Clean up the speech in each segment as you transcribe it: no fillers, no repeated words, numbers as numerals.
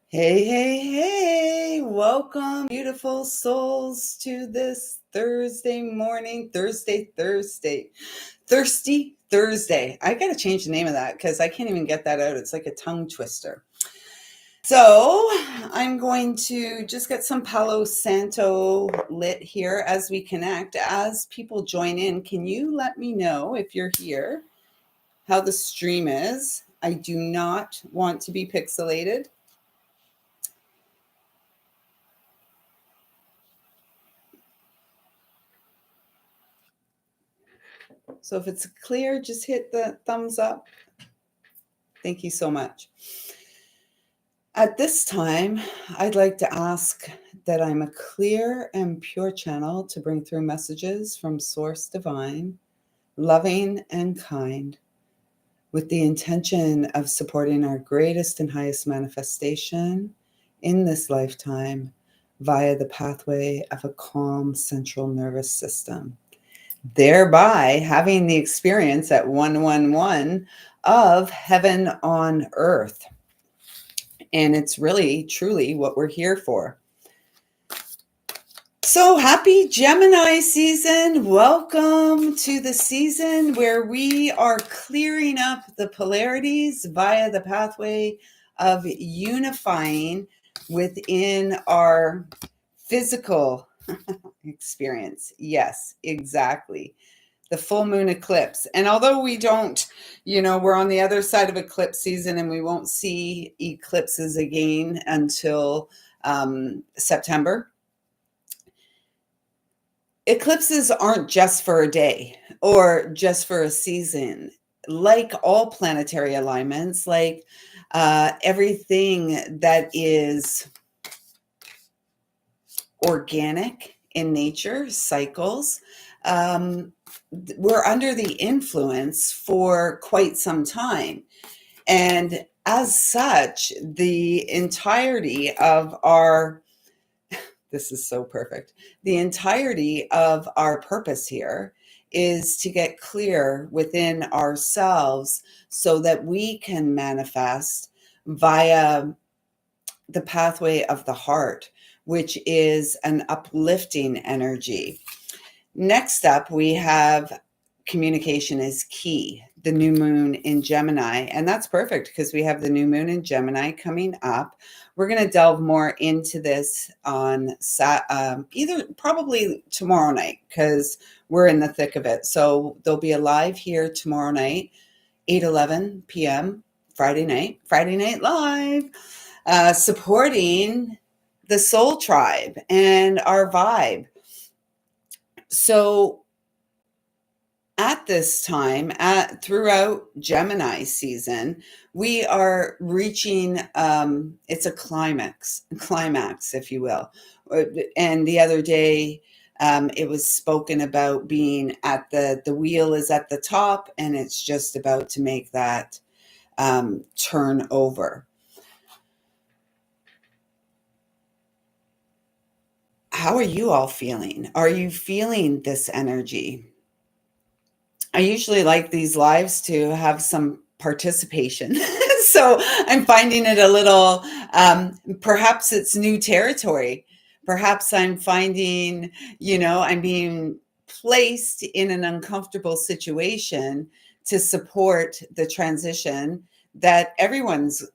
Hey, hey, hey, welcome, beautiful souls, to this Thursday morning, Thirsty Thursday. I got to change the name of that because I can't even get that out. It's like a tongue twister. So I'm going to just get some Palo Santo lit here as we connect. As people join in, can you let me know if you're here, how the stream is? I do not want to be pixelated. So if it's clear, just hit the thumbs up. Thank you so much. At this time, I'd like to ask that I'm a clear and pure channel to bring through messages from Source Divine, loving and kind, with the intention of supporting our greatest and highest manifestation in this lifetime via the pathway of a calm central nervous system, thereby having the experience at 111 of heaven on earth. And it's really, truly what we're here for. So happy Gemini season. Welcome to the season where we are clearing up the polarities via the pathway of unifying within our physical experience. Yes, exactly. The full moon eclipse. And although we don't, we're on the other side of eclipse season and we won't see eclipses again until September. Eclipses aren't just for a day or just for a season. Like all planetary alignments, like everything that is organic in nature, cycles, we're under the influence for quite some time. And as such, the entirety of our, this is so perfect, the entirety of our purpose here is to get clear within ourselves so that we can manifest via the pathway of the heart, which is an uplifting energy. Next up, we have communication is key, the new moon in Gemini. And that's perfect because we have the new moon in Gemini coming up. We're going to delve more into this on either probably tomorrow night because we're in the thick of it. So there'll be a live here tomorrow night, 8:11 p.m. Friday night live, supporting the soul tribe and our vibe. So at this time, throughout Gemini season, we are reaching, it's a climax, if you will. And the other day, it was spoken about being at the wheel is at the top and it's just about to make that turn over. How are you all feeling? Are you feeling this energy? I usually like these lives to have some participation. So I'm finding it a little, perhaps it's new territory. Perhaps I'm finding, I'm being placed in an uncomfortable situation to support the transition that everyone's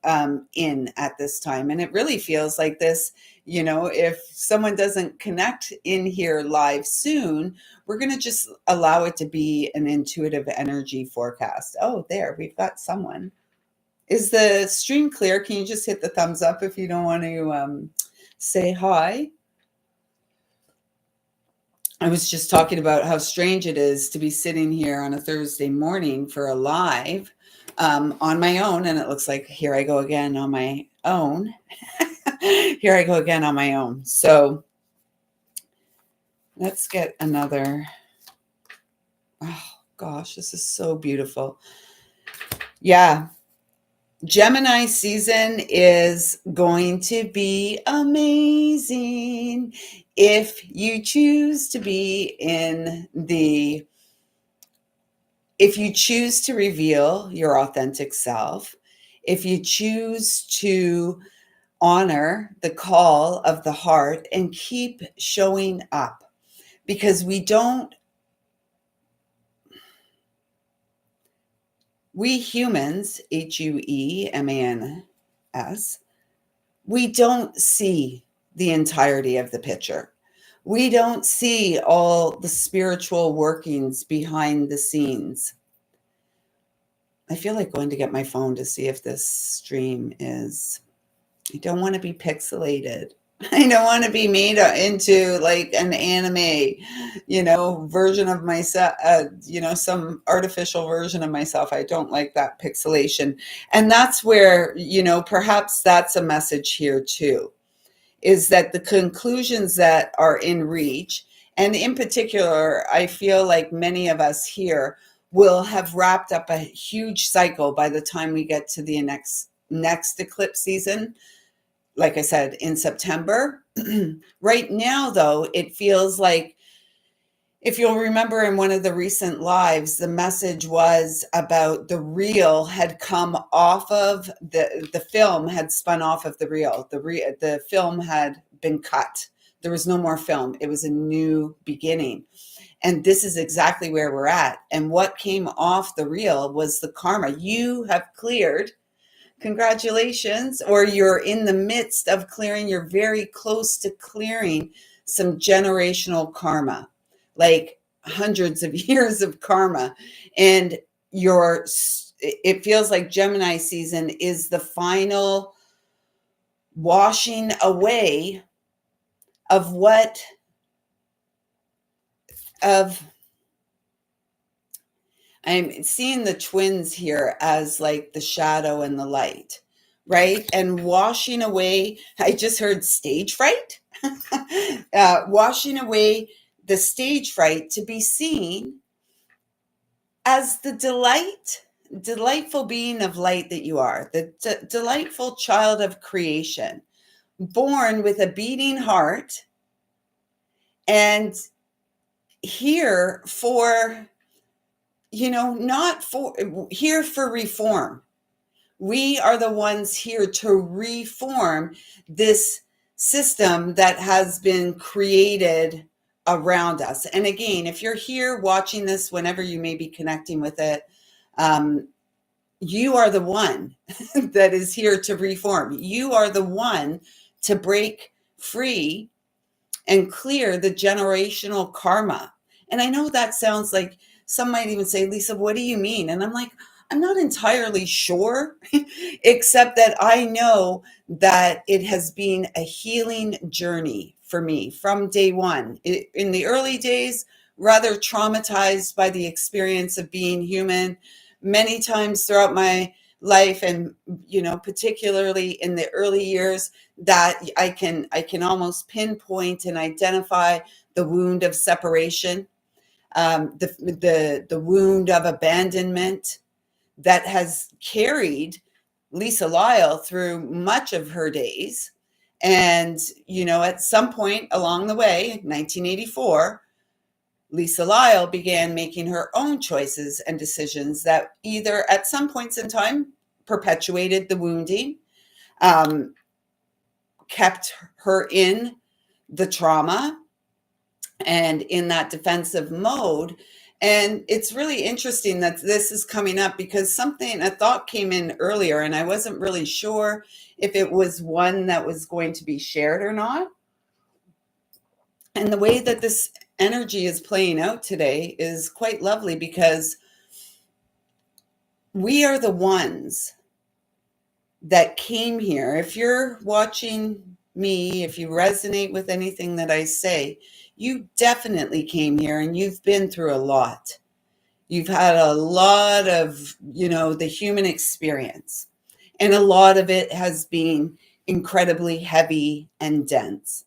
in at this time. And it really feels like this, if someone doesn't connect in here live soon, we're going to just allow it to be an intuitive energy forecast. Oh, there, we've got someone. Is the stream clear? Can you just hit the thumbs up if you don't want to say hi? I was just talking about how strange it is to be sitting here on a Thursday morning for a live on my own. And it looks like here I go again on my own. Here I go again on my own. So let's get another. Oh, gosh, this is so beautiful. Yeah. Gemini season is going to be amazing if you choose to be if you choose to reveal your authentic self, if you choose to honor the call of the heart and keep showing up, because we humans, HUEMANS, we don't see the entirety of the picture. We don't see all the spiritual workings behind the scenes. I feel like going to get my phone to see if this stream is. I don't want to be pixelated. I don't want to be made into like an anime, version of myself, some artificial version of myself. I don't like that pixelation. And that's where, perhaps that's a message here too, is that the conclusions that are in reach, and in particular, I feel like many of us here will have wrapped up a huge cycle by the time we get to the next eclipse season, like I said, in September. Right now, though, it feels like, if you'll remember in one of the recent lives, the message was about the reel had come off of the film had spun off of the reel. The film had been cut. There was no more film. It was a new beginning. And this is exactly where we're at. And what came off the reel was the karma. You have cleared. Congratulations. Or you're in the midst of clearing. You're very close to clearing some generational karma, like hundreds of years of karma. And it feels like Gemini season is the final washing away of I'm seeing the twins here as like the shadow and the light, right? And washing away, I just heard stage fright, washing away the stage fright to be seen as the delightful being of light that you are, the delightful child of creation, born with a beating heart and here for, here for reform. We are the ones here to reform this system that has been created around us. And again, if you're here watching this, whenever you may be connecting with it, you are the one that is here to reform. You are the one to break free and clear the generational karma. And I know that sounds like, some might even say, Lisa, what do you mean? And I'm like, I'm not entirely sure, except that I know that it has been a healing journey for me from day one. In the early days, rather traumatized by the experience of being human. Many times throughout my life, and particularly in the early years, that I can almost pinpoint and identify the wound of separation, the wound of abandonment that has carried lisalyle through much of her days. And at some point along the way, 1984, lisalyle began making her own choices and decisions that either at some points in time perpetuated the wounding, kept her in the trauma and in that defensive mode. And it's really interesting that this is coming up because a thought came in earlier and I wasn't really sure if it was one that was going to be shared or not. And the way that this energy is playing out today is quite lovely, because we are the ones that came here. If you're watching me, if you resonate with anything that I say, you definitely came here and you've been through a lot. You've had a lot of, the human experience, and a lot of it has been incredibly heavy and dense.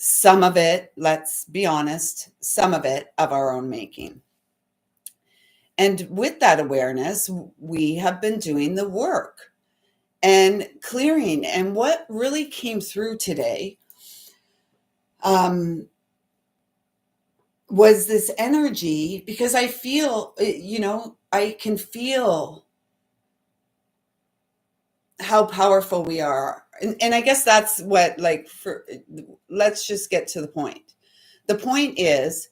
Some of it, let's be honest, some of it of our own making. And with that awareness, we have been doing the work and clearing. And what really came through today was this energy, because I feel, I can feel how powerful we are and I guess that's what, like, for, let's just get to the point. The point is,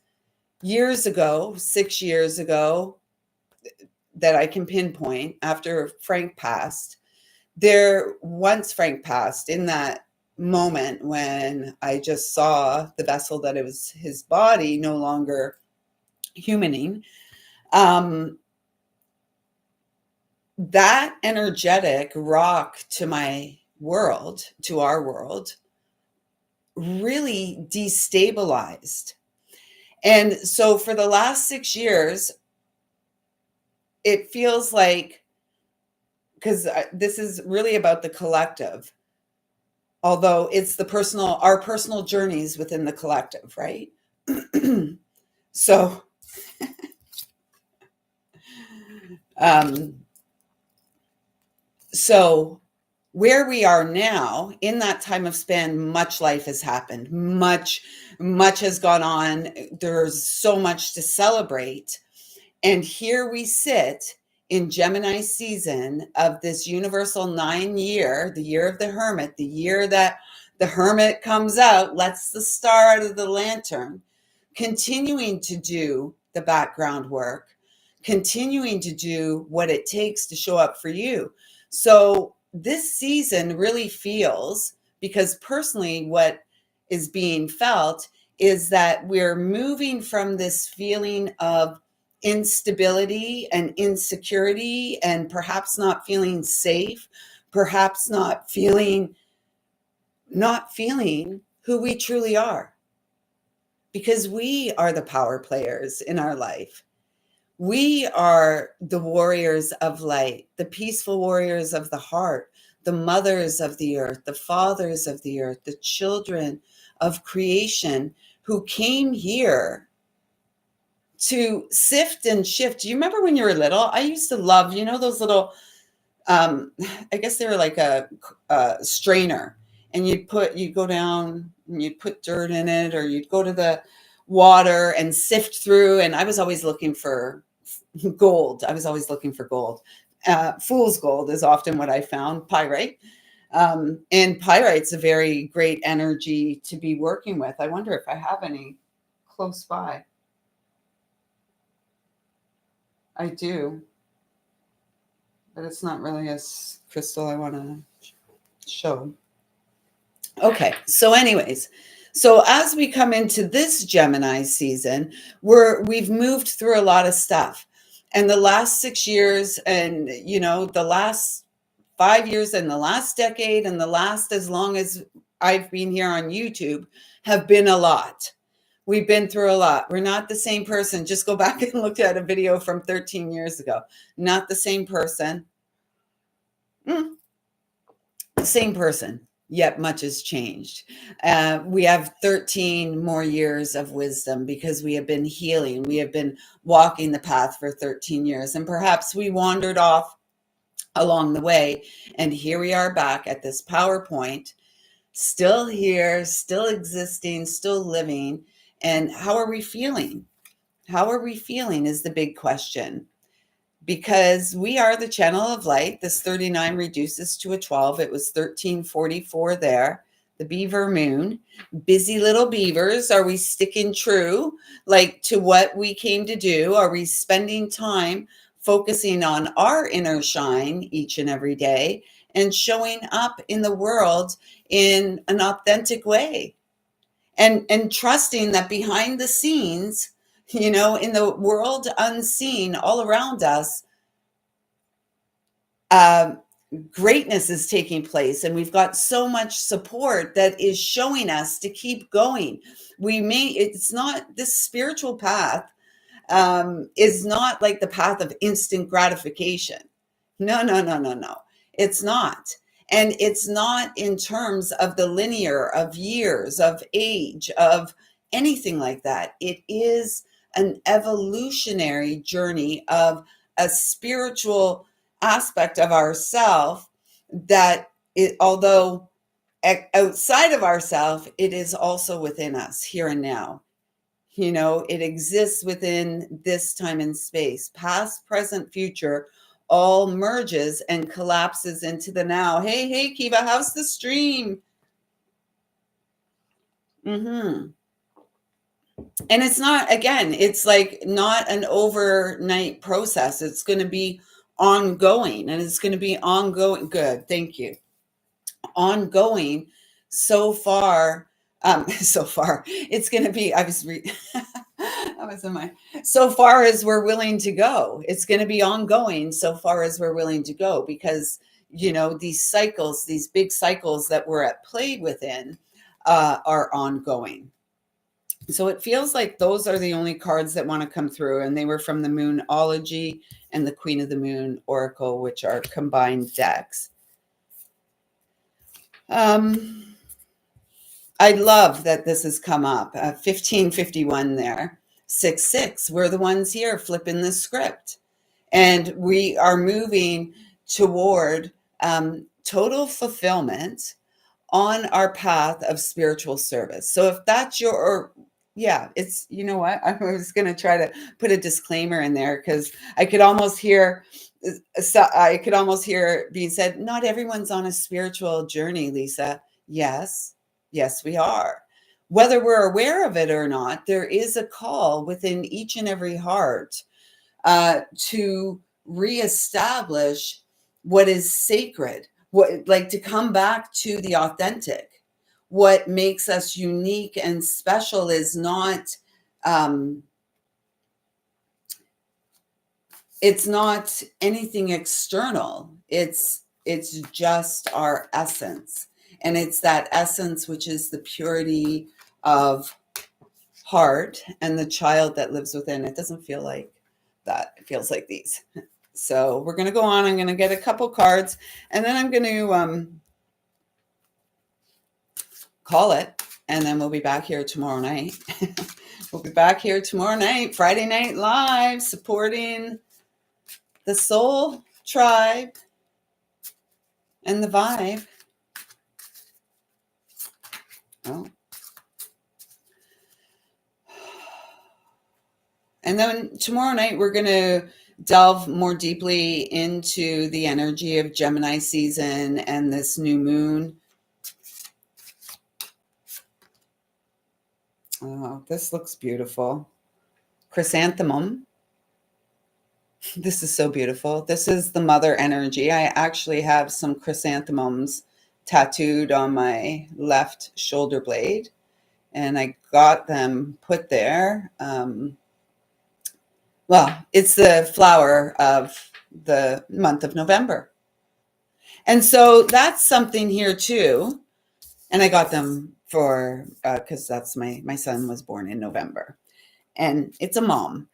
years ago, 6 years ago, that I can pinpoint after Frank passed, once Frank passed, in that moment when I just saw the vessel that it was his body no longer humaning, um, that energetic rock to my world, to our world, really destabilized. And so for the last 6 years, it feels like, because this is really about the collective, although it's our personal journeys within the collective, right? So, um, so where we are now in that time of span, much life has happened, much has gone on. There's so much to celebrate. And here we sit in Gemini season of this universal 9 year, the year of the hermit, the year that the hermit comes out, lets the star out of the lantern, continuing to do the background work, continuing to do what it takes to show up for you. So this season really feels, because personally, what is being felt is that we're moving from this feeling of instability and insecurity, and perhaps not feeling safe, perhaps not feeling who we truly are, because we are the power players in our life. We are the warriors of light, the peaceful warriors of the heart, the mothers of the earth, the fathers of the earth, the children of creation who came here to sift and shift. Do you remember when you were little? I used to love, those little, I guess they were like a strainer, and you'd go down and you'd put dirt in it, or you'd go to the water and sift through. And I was always looking for gold. I was always looking for gold. Fool's gold is often what I found, pyrite. And pyrite's a very great energy to be working with. I wonder if I have any close by. I do, but it's not really a crystal I want to show. Okay, so anyways, so as we come into this Gemini season, we've moved through a lot of stuff. And the last 6 years, and the last 5 years, and the last decade, and the last as long as I've been here on YouTube, have been a lot. We've been through a lot. We're not the same person. Just go back and look at a video from 13 years ago. Not the same person. Same person, yet much has changed. We have 13 more years of wisdom because we have been healing. We have been walking the path for 13 years. And perhaps we wandered off along the way. And here we are back at this PowerPoint, still here, still existing, still living. And how are we feeling? How are we feeling is the big question. Because we are the channel of light. This 39 reduces to a 12. It was 1344 there. The beaver moon. Busy little beavers. Are we sticking true, like, to what we came to do? Are we spending time focusing on our inner shine each and every day and showing up in the world in an authentic way? And trusting that behind the scenes, in the world unseen all around us, greatness is taking place, and we've got so much support that is showing us to keep going. It's not, this spiritual path is not like the path of instant gratification. No, no, no, no, no. It's not. And it's not in terms of the linear of years, of age, of anything like that. It is an evolutionary journey of a spiritual aspect of ourself that although outside of ourself, it is also within us here and now. It exists within this time and space, past, present, future, all merges and collapses into the now. Hey, Kiva, how's the stream? Mm-hmm. And it's not, again, it's like not an overnight process. It's going to be ongoing, and it's going to be ongoing. Good. Thank you. Ongoing so far. So far, it's going to be, I was in my, so far as we're willing to go. It's going to be ongoing so far as we're willing to go, because, these cycles, these big cycles that we're at play within, are ongoing. So it feels like those are the only cards that want to come through, and they were from the Moonology and the Queen of the Moon Oracle, which are combined decks. I love that this has come up. 1551 there. 6 we're the ones here flipping the script. And we are moving toward total fulfillment on our path of spiritual service. So if that's it's, you know what? I was going to try to put a disclaimer in there, because I could almost hear it being said, not everyone's on a spiritual journey, Lisa. Yes, we are. Whether we're aware of it or not, there is a call within each and every heart to reestablish what is sacred, like to come back to the authentic. What makes us unique and special is not it's not anything external. It's just our essence, and it's that essence which is the purity of heart and the child that lives within. It doesn't feel like that. It feels like these. So we're going to go on. I'm going to get a couple cards, and then I'm going to call it, and then we'll be back here tomorrow night. We'll be back here tomorrow night, Friday Night Live, supporting the Soul Tribe and the Vibe. Oh. And then tomorrow night, we're going to delve more deeply into the energy of Gemini season and this new moon. Oh, this looks beautiful. Chrysanthemum. This is so beautiful. This is the mother energy. I actually have some chrysanthemums tattooed on my left shoulder blade, and I got them put there. Well, it's the flower of the month of November. And so that's something here too. And I got them for, because that's my son was born in November, and it's a mom.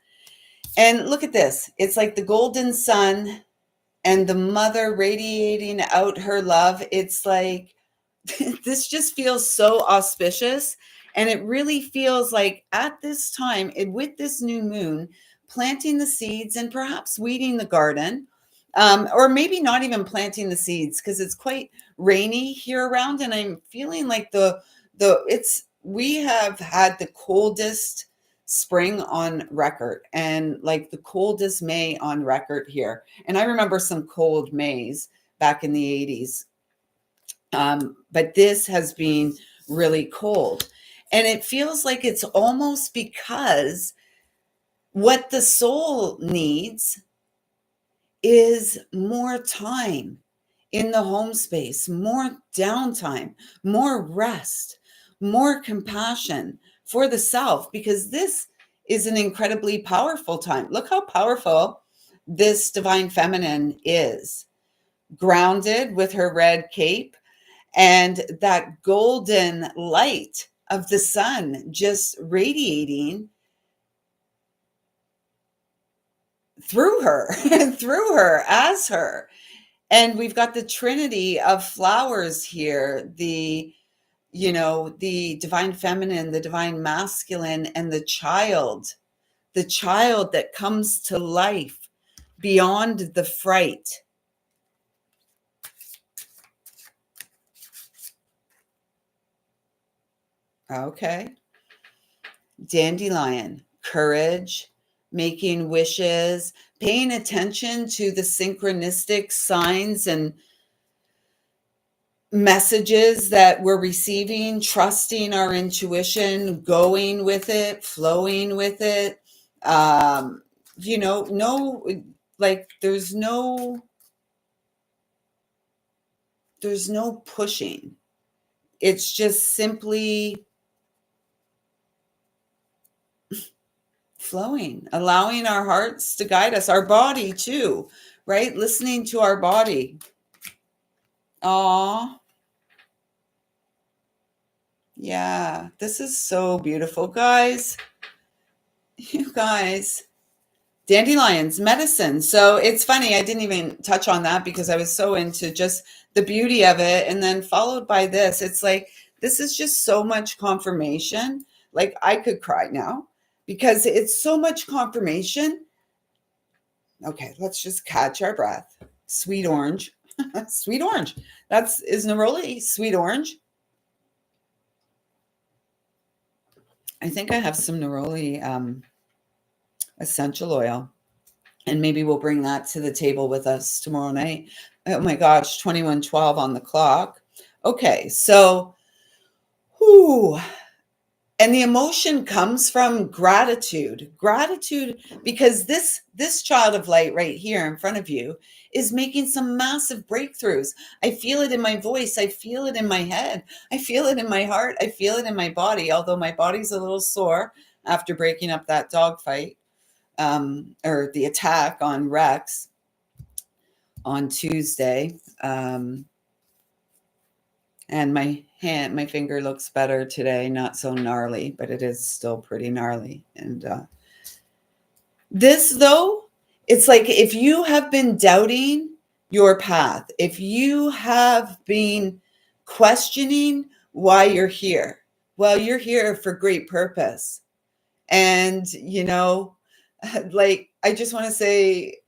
And look at this. It's like the golden sun and the mother radiating out her love. It's like, this just feels so auspicious. And it really feels like at this time, with this new moon, planting the seeds and perhaps weeding the garden, or maybe not even planting the seeds, because it's quite rainy here around. And I'm feeling like we have had the coldest spring on record, and like the coldest May on record here. And I remember some cold Mays back in the 80s. But this has been really cold. And it feels like it's almost because what the soul needs is more time in the home space, more downtime, more rest, more compassion for the self, because this is an incredibly powerful time. Look how powerful this divine feminine is, grounded with her red cape and that golden light of the sun just radiating through her, through her, as her. And we've got the trinity of flowers here, the divine feminine, the divine masculine, and the child that comes to life beyond the fright. Okay. Dandelion, courage, making wishes, paying attention to the synchronistic signs and messages that we're receiving, trusting our intuition, going with it, flowing with it. No, like there's no pushing. It's just simply flowing, allowing our hearts to guide us, our body too, right? Listening to our body. Aw. Yeah, this is so beautiful, guys. You guys. Dandelions, medicine. So it's funny, I didn't even touch on that because I was so into just the beauty of it. And then followed by this, it's like, this is just so much confirmation. Like, I could cry now because it's so much confirmation. Okay, let's just catch our breath. Sweet orange. Sweet orange. Is neroli sweet orange? I think I have some neroli essential oil, and maybe we'll bring that to the table with us tomorrow night. Oh my gosh, 21:12 on the clock. Okay, so whew. And the emotion comes from gratitude. Gratitude, because this child of light right here in front of you is making some massive breakthroughs. I feel it in my voice. I feel it in my head. I feel it in my heart. I feel it in my body, although my body's a little sore after breaking up that dog fight, or the attack on Rex on Tuesday. And my finger looks better today, not so gnarly, but it is still pretty gnarly. And this, though, it's like if you have been doubting your path, if you have been questioning why you're here, well, you're here for great purpose. And, like, I just want to say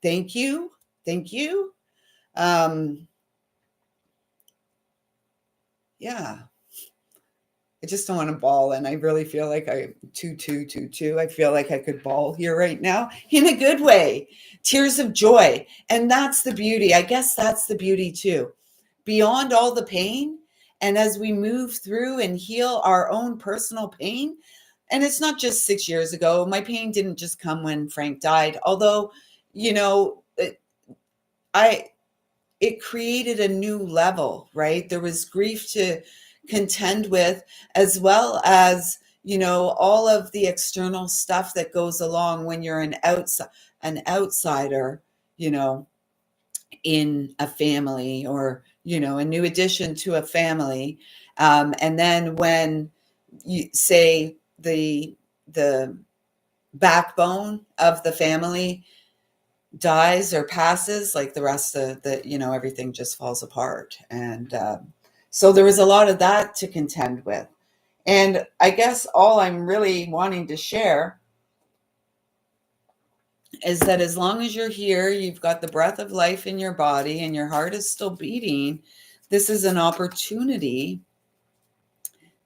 thank you. Thank you. Yeah. I just don't want to bawl, and I really feel like I I feel like I could bawl here right now in a good way. Tears of joy. And that's the beauty. I guess that's the beauty too. Beyond all the pain, and as we move through and heal our own personal pain, and it's not just 6 years ago. My pain didn't just come when Frank died, although, you know, I it created a new level, right? There was grief to contend with, as well as, all of the external stuff that goes along when you're an outsider, you know, in a family, or, a new addition to a family. And then when you say the backbone of the family dies or passes, like the rest of everything just falls apart. And so there was a lot of that to contend with. And I guess all I'm really wanting to share is that as long as you're here, you've got the breath of life in your body and your heart is still beating, this is an opportunity.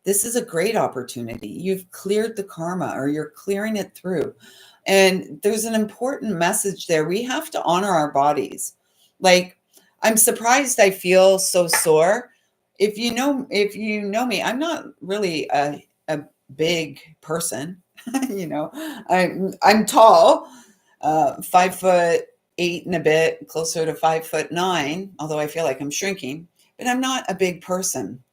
This is a great opportunity. You've cleared the karma, or you're clearing it through. And there's an important message there. We have to honor our bodies. Like, I'm surprised I feel so sore. If you know me, I'm not really a big person. I'm tall, 5'8" and a bit, closer to 5'9", although I feel like I'm shrinking, but I'm not a big person.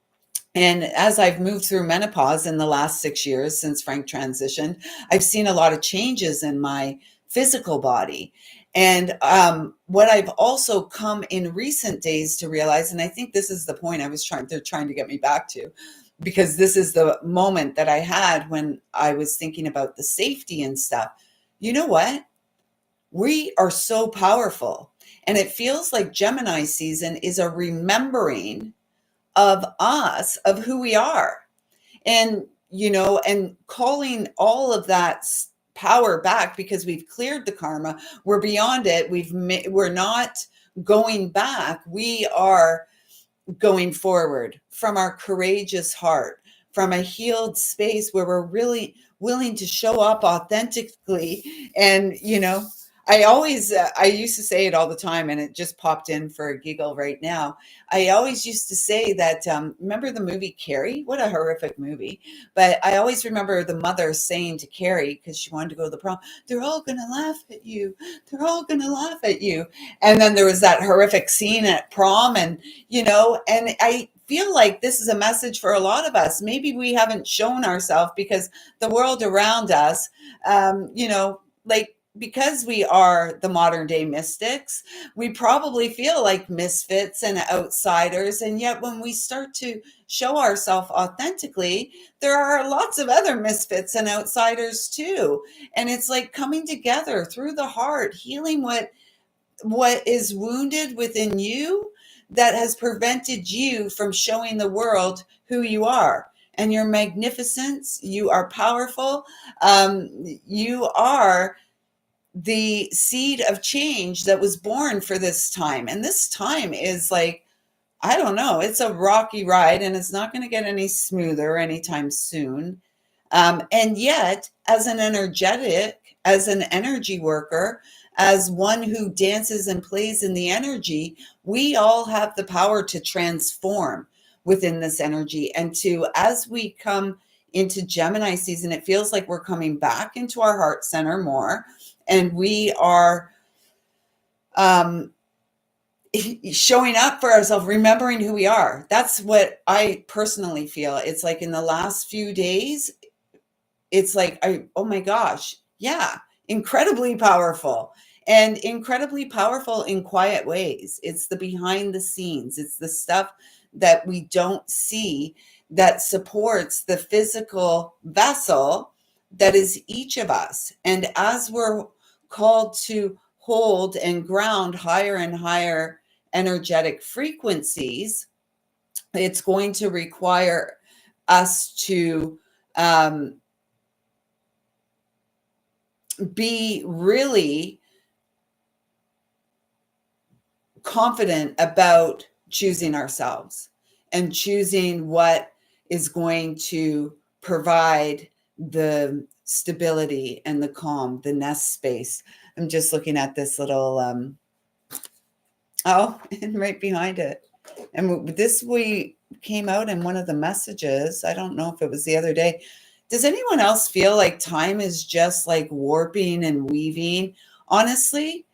And as I've moved through menopause in the last 6 years since Frank transitioned, I've seen a lot of changes in my physical body. And what I've also come in recent days to realize, and I think this is the point they're trying to get me back to, because this is the moment that I had when I was thinking about the safety and stuff. You know what? We are so powerful. And it feels like Gemini season is a remembering of us, of who we are, and and calling all of that power back, because we've cleared the karma. We're beyond it. We're not going back. We are going forward from our courageous heart, from a healed space where willing to show up authentically. And, I used to say it all the time, and it just popped in for a giggle right now. I always used to say that, remember the movie Carrie? What a horrific movie. But I always remember the mother saying to Carrie, because she wanted to go to the prom, they're all going to laugh at you. They're all going to laugh at you. And then there was that horrific scene at prom, and I feel like this is a message for a lot of us. Maybe we haven't shown ourselves because the world around us, like, because we are the modern day mystics, we probably feel like misfits and outsiders. And yet, when we start to show ourselves authentically, there are lots of other misfits and outsiders too. And it's like coming together through the heart, healing what is wounded within you that has prevented you from showing the world who you are and your magnificence. You are powerful. You are the seed of change that was born for this time. And this time is like, I don't know, it's a rocky ride, and it's not going to get any smoother anytime soon. And yet, as an as an energy worker, as one who dances and plays in the energy, we all have the power to transform within this energy. And as we come into Gemini season, it feels like we're coming back into our heart center more, and we are showing up for ourselves, remembering who we are. That's what I personally feel. It's like in the last few days, it's like, oh my gosh, yeah, incredibly powerful, and incredibly powerful in quiet ways. It's the behind the scenes, it's the stuff that we don't see that supports the physical vessel that is each of us. And as we're called to hold and ground higher and higher energetic frequencies, it's going to require us to be really confident about choosing ourselves and choosing what is going to provide the stability and the calm, the nest space. I'm just looking at this little, and right behind it. And this we came out in one of the messages. I don't know if it was the other day. Does anyone else feel like time is just like warping and weaving? Honestly,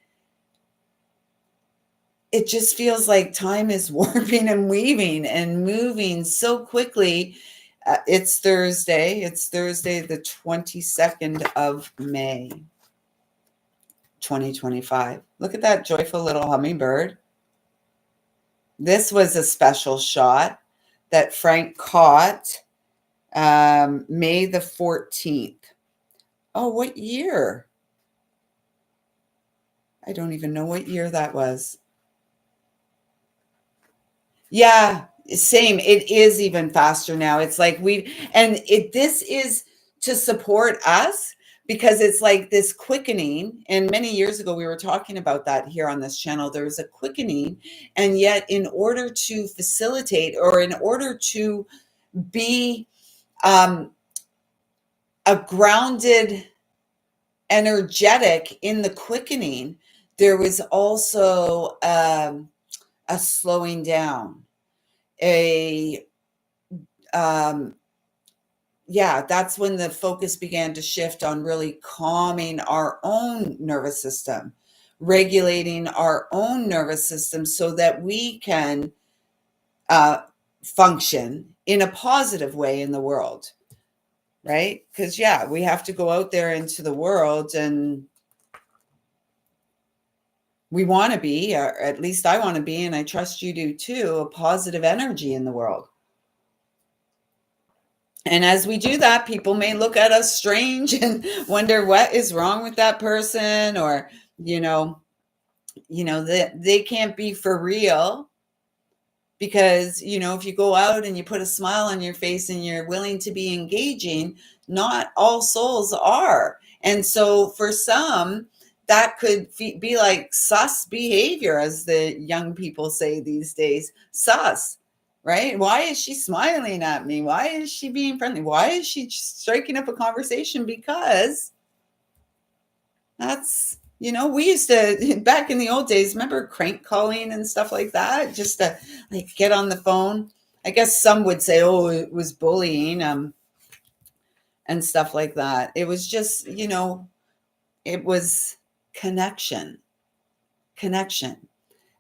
it just feels like time is warping and weaving and moving so quickly. It's Thursday. It's Thursday, the 22nd of May, 2025. Look at that joyful little hummingbird. This was a special shot that Frank caught May the 14th. Oh, what year? I don't even know what year that was. Yeah, same. It is even faster now. It's like this is to support us, because it's like this quickening. And many years ago, we were talking about that here on this channel. There was a quickening. And yet, in order to facilitate, or in order to be a grounded energetic in the quickening, there was also a slowing down, that's when the focus began to shift on really calming our own nervous system, regulating our own nervous system so that we can function in a positive way in the world, right? Because, we have to go out there into the world, and we want to be, or at least I want to be, and I trust you do too, a positive energy in the world. And as we do that, people may look at us strange and wonder what is wrong with that person, or, that they can't be for real. Because, if you go out and you put a smile on your face and you're willing to be engaging, not all souls are. And so for some, that could be like sus behavior, as the young people say these days. Sus. right? Why is she smiling at me? Why is she being friendly? Why is she striking up a conversation? Because that's, we used to, back in the old days, remember crank calling and stuff like that, just to like get on the phone. I guess some would say, oh, it was bullying, and stuff like that. It was just, it was connection, connection.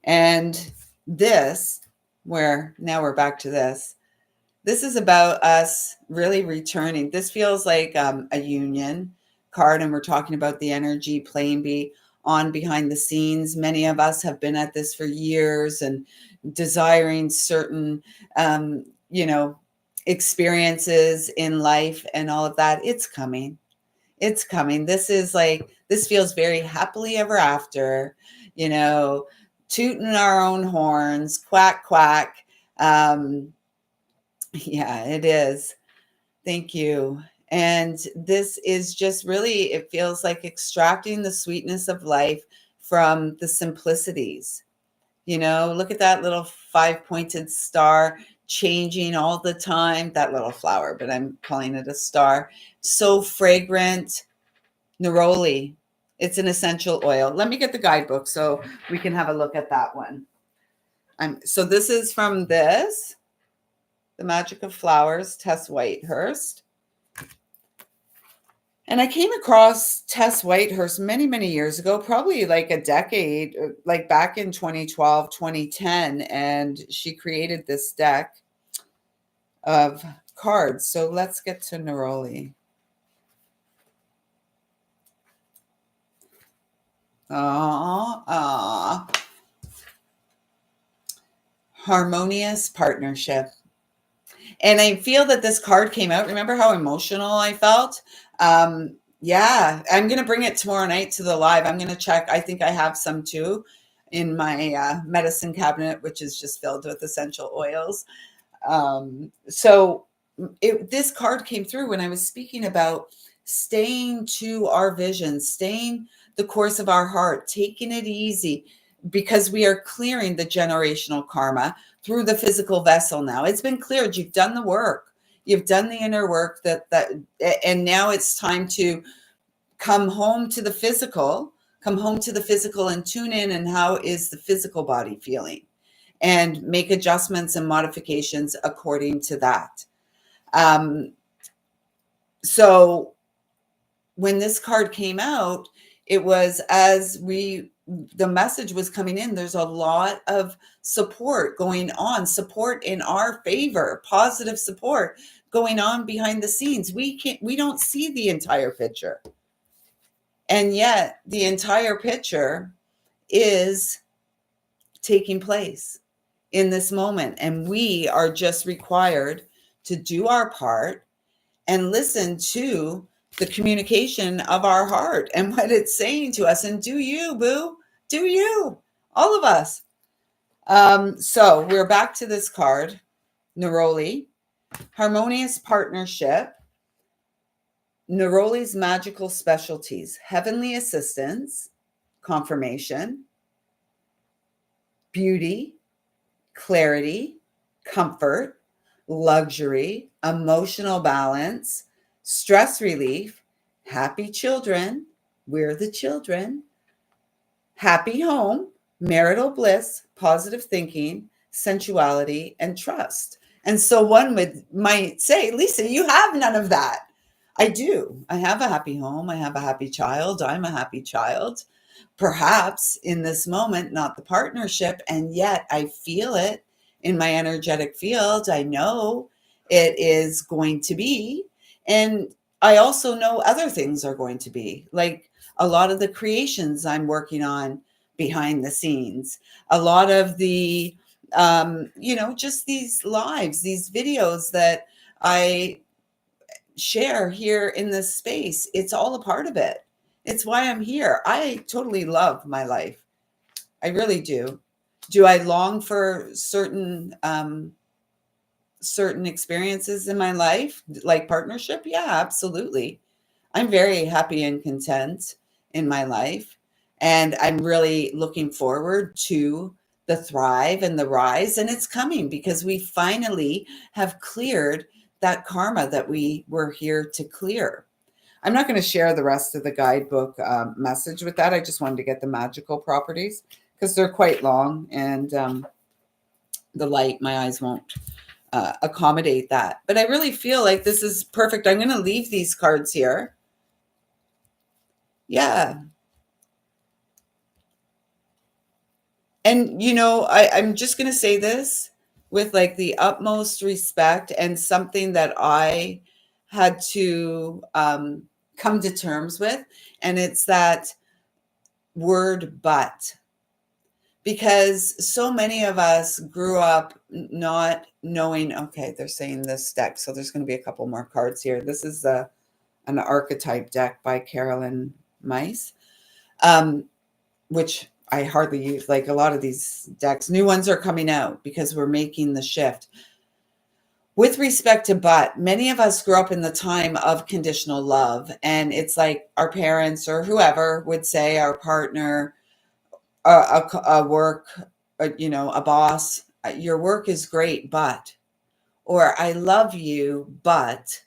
And this, where now we're back to this. This is about us really returning. This feels like a union card, and we're talking about the energy playing on behind the scenes. Many of us have been at this for years and desiring certain, you know, experiences in life and all of that. It's coming. It's coming. This feels very happily ever after, you know, tooting our own horns, quack, quack. Um, yeah, it is. Thank you. And this is just really, it feels like extracting the sweetness of life from the simplicities. Look at that little five-pointed star changing all the time. That little flower, but I'm calling it a star. So fragrant. Neroli. It's an essential oil. Let me get the guidebook so we can have a look at that one. So this is from this. The Magic of Flowers, Tess Whitehurst. And I came across Tess Whitehurst many, many years ago, probably like a decade, like back in 2012, 2010. And she created this deck of cards. So let's get to Neroli. Harmonious partnership. And I feel that this card came out. Remember how emotional I felt? Yeah, I'm going to bring it tomorrow night to the live. I'm going to check. I think I have some too in my medicine cabinet, which is just filled with essential oils. So this card came through when I was speaking about staying to our vision, staying the course of our heart, taking it easy, because we are clearing the generational karma through the physical vessel now. It's been cleared. You've done the work. You've done the inner work and now it's time to come home to the physical, and tune in, and how is the physical body feeling, and make adjustments and modifications according to that. So when this card came out, it was the message was coming in. There's a lot of support going on, support in our favor, positive support going on behind the scenes. We don't see the entire picture. And yet the entire picture is taking place in this moment. And we are just required to do our part and listen to the communication of our heart and what it's saying to us. And do you, boo, do you, all of us. So we're back to this card, Neroli, harmonious partnership, Neroli's magical specialties, heavenly assistance, confirmation, beauty, clarity, comfort, luxury, emotional balance, stress relief, happy children, we're the children, happy home, marital bliss, positive thinking, sensuality, and trust. And so one might say, Lisa, you have none of that. I do. I have a happy home. I have a happy child. I'm a happy child. Perhaps in this moment, not the partnership. And yet I feel it in my energetic field. I know it is going to be. And I also know other things are going to be, like a lot of the creations I'm working on behind the scenes, a lot of the, just these lives, these videos that I share here in this space. It's all a part of it. It's why I'm here. I totally love my life. I really do. Do I long for certain experiences in my life, like partnership? Yeah, absolutely. I'm very happy and content in my life. And I'm really looking forward to the thrive and the rise, and it's coming because we finally have cleared that karma that we were here to clear. I'm not going to share the rest of the guidebook message with that. I just wanted to get the magical properties because they're quite long, and the light, my eyes won't accommodate that. But I really feel like this is perfect. I'm going to leave these cards here. Yeah. And, I'm just going to say this with like the utmost respect, and something that I had to come to terms with. And it's that word but. Because so many of us grew up not knowing, okay, they're saying this deck. So there's going to be a couple more cards here. This is an archetype deck by Carolyn Mice, which I hardly use. Like a lot of these decks, new ones are coming out because we're making the shift. With respect to but, many of us grew up in the time of conditional love. And it's like our parents or whoever would say, our partner, a work, a boss, your work is great, but, or I love you, but.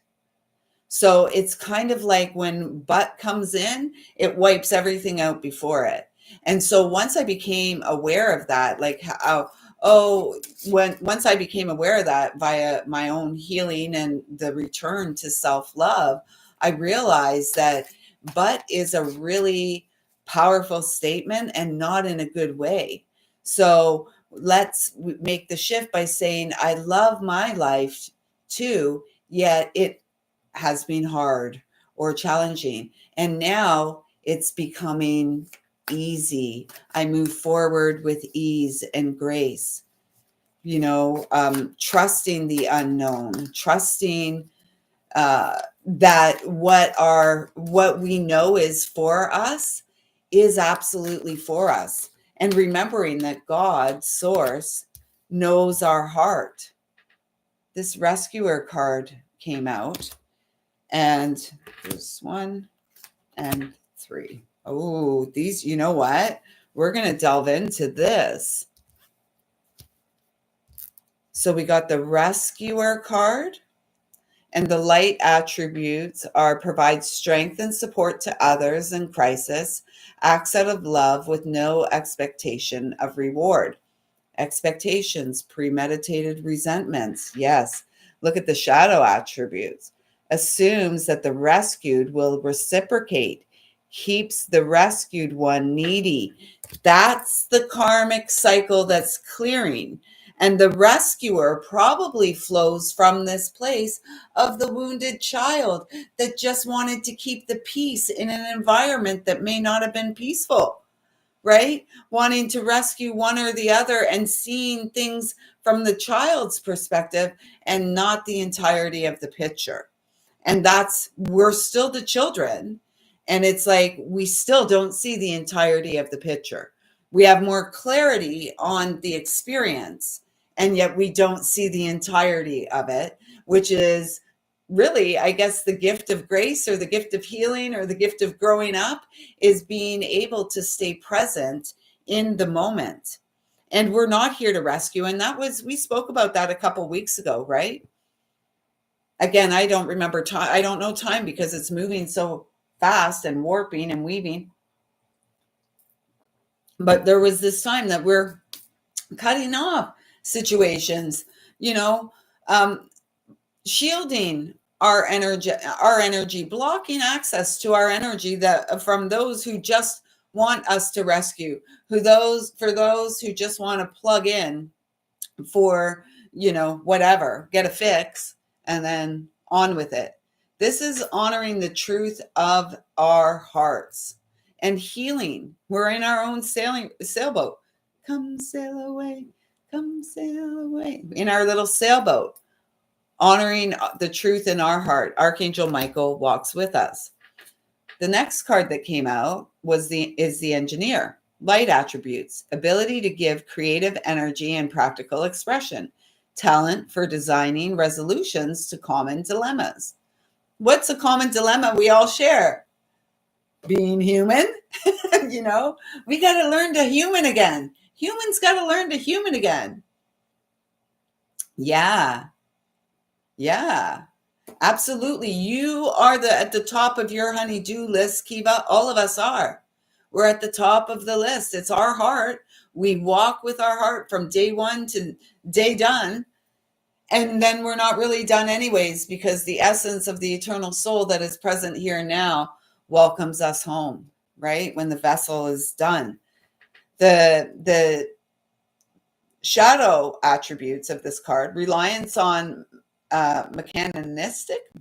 So it's kind of like when but comes in, it wipes everything out before it. And so once I became aware of that, like how, once I became aware of that via my own healing and the return to self-love, I realized that but is a really powerful statement, and not in a good way. So let's make the shift by saying, I love my life too, yet it has been hard or challenging. And now it's becoming easy. I move forward with ease and grace, trusting the unknown, trusting that what we know is for us is absolutely for us. And remembering that God, source, knows our heart. This rescuer card came out, and there's 1 and 3. Oh, these, you know what? We're going to delve into this. So we got the rescuer card, and the light attributes are provide strength and support to others in crisis, acts out of love with no expectation of reward. Expectations, premeditated resentments. Yes. Look at the shadow attributes. Assumes that the rescued will reciprocate, keeps the rescued one needy. That's the karmic cycle that's clearing. And the rescuer probably flows from this place of the wounded child that just wanted to keep the peace in an environment that may not have been peaceful, right? Wanting to rescue one or the other and seeing things from the child's perspective and not the entirety of the picture. And we're still the children. And it's like, we still don't see the entirety of the picture. We have more clarity on the experience, and yet we don't see the entirety of it, which is really, I guess, the gift of grace, or the gift of healing, or the gift of growing up, is being able to stay present in the moment. And we're not here to rescue. And we spoke about that a couple weeks ago, right? Again, I don't remember time. I don't know time because it's moving so fast and warping and weaving. But there was this time that we're cutting off situations, shielding our energy, blocking access to our energy that from those who just want us to rescue, for those who just want to plug in for, whatever, get a fix and then on with it. This is honoring the truth of our hearts and healing. We're in our own sailboat. Come sail away, in our little sailboat, honoring the truth in our heart. Archangel Michael walks with us. The next card that came out is the engineer. Light attributes, ability to give creative energy and practical expression, talent for designing resolutions to common dilemmas. What's a common dilemma we all share? Being human. We got to learn to human again. Humans got to learn to human again. Yeah. Yeah. Absolutely. You are at the top of your honey-do list, Kiva. All of us are. We're at the top of the list. It's our heart. We walk with our heart from day one to day done. And then we're not really done anyways, because the essence of the eternal soul that is present here now welcomes us home, right? When the vessel is done. The shadow attributes of this card: reliance on mechanistic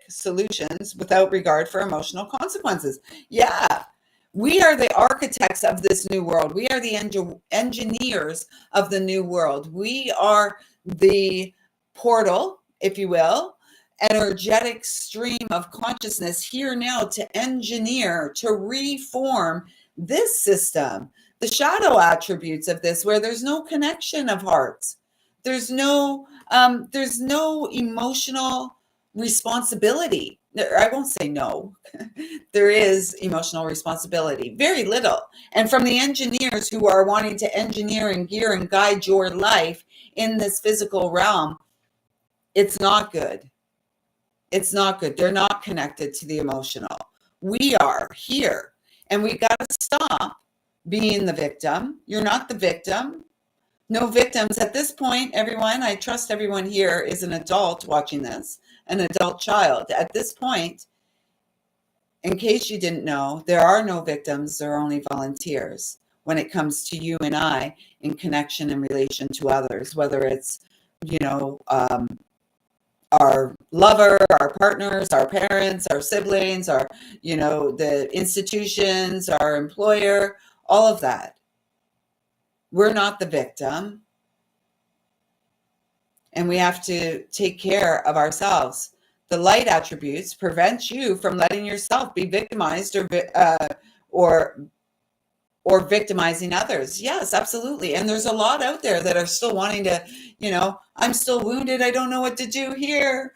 solutions without regard for emotional consequences. Yeah, we are the architects of this new world. We are the engineers of the new world. We are the portal, if you will, energetic stream of consciousness here now to engineer, to reform this system. The shadow attributes of this, where there's no connection of hearts, there's no emotional responsibility. I won't say no. There is emotional responsibility, very little. And from the engineers who are wanting to engineer and gear and guide your life in this physical realm, it's not good. It's not good. They're not connected to the emotional. We are here, and we got to stop being the victim. You're not the victim. No victims at this point, everyone. I trust everyone here is an adult watching this, an adult child. At this point, in case you didn't know, there are no victims, there are only volunteers when it comes to you and I in connection and relation to others, whether it's, our lover, our partners, our parents, our siblings, our, the institutions, our employer, all of that. We're not the victim. And we have to take care of ourselves. The light attributes prevent you from letting yourself be victimized or victimizing others. Yes, absolutely. And there's a lot out there that are still wanting to, I'm still wounded. I don't know what to do here.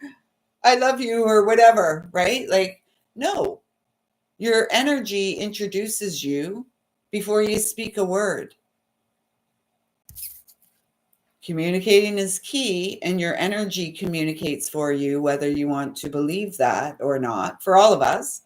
I love you, or whatever, right? Like, no, your energy introduces you before you speak a word. Communicating is key, and your energy communicates for you, whether you want to believe that or not, for all of us.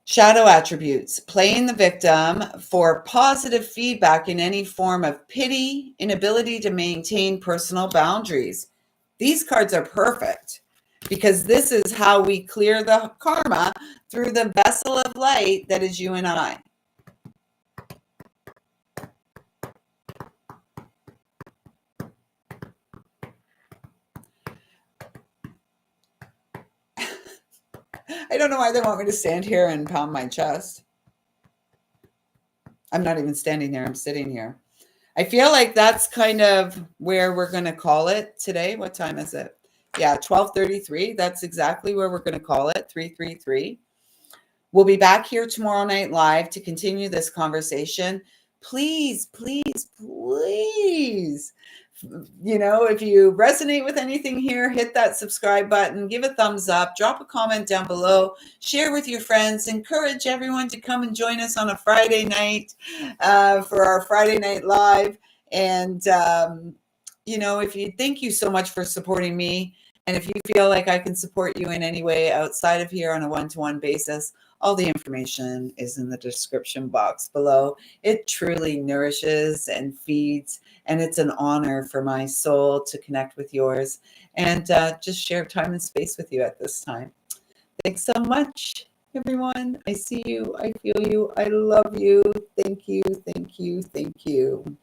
Shadow attributes: playing the victim for positive feedback in any form of pity, inability to maintain personal boundaries. These cards are perfect because this is how we clear the karma through the vessel of light that is you and I. I don't know why they want me to stand here and pound my chest. I'm not even standing there. I'm sitting here. I feel like that's kind of where we're going to call it today. What time is it? Yeah, 12:33. That's exactly where we're going to call it, 333. We'll be back here tomorrow night live to continue this conversation. Please, please, please, if you resonate with anything here, hit that subscribe button, give a thumbs up, drop a comment down below, share with your friends, encourage everyone to come and join us on a Friday night for our Friday night live. And, thank you so much for supporting me. And if you feel like I can support you in any way outside of here on a one-to-one basis, all the information is in the description box below. It truly nourishes and feeds, and it's an honor for my soul to connect with yours and just share time and space with you at this time. Thanks so much, everyone. I see you. I feel you. I love you. Thank you. Thank you. Thank you.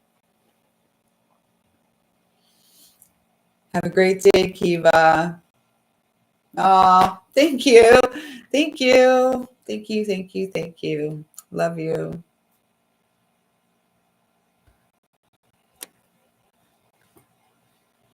Have a great day, Kiva. Oh, thank you. Thank you. Thank you. Thank you. Thank you. Love you.